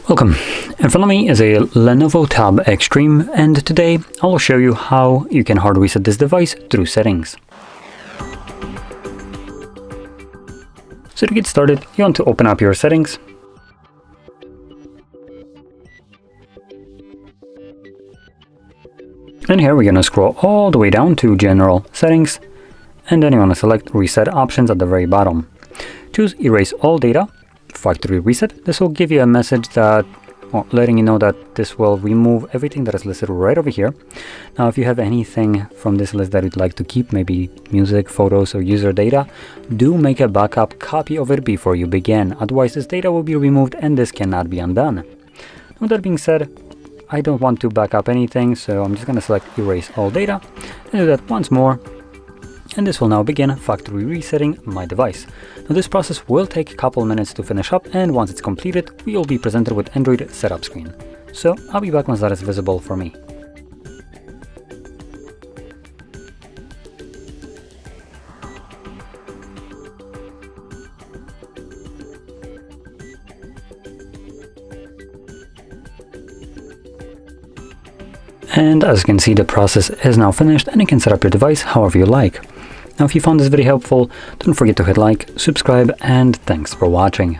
Welcome. In front of me is a LENOVO Tab Extreme, and today I will show you how you can hard reset this device through settings. So to get started, you want to open up your settings. And here we're going to scroll all the way down to General Settings, and then you want to select Reset Options at the very bottom. Choose Erase All Data, Factory Reset. This will give you a message that, letting you know that this will remove everything that is listed right over here. Now, if you have anything from this list that you'd like to keep, maybe music, photos, or user data, do make a backup copy of it before you begin. Otherwise, this data will be removed and this cannot be undone. With that being said, I don't want to back up anything, so I'm just going to select Erase All Data and do that once more. And this will now begin factory resetting my device. Now this process will take a couple minutes to finish up, and once it's completed, we will be presented with Android setup screen. So I'll be back once that is visible for me. And as you can see, the process is now finished and you can set up your device however you like. Now, if you found this video helpful, don't forget to hit like, subscribe, and thanks for watching.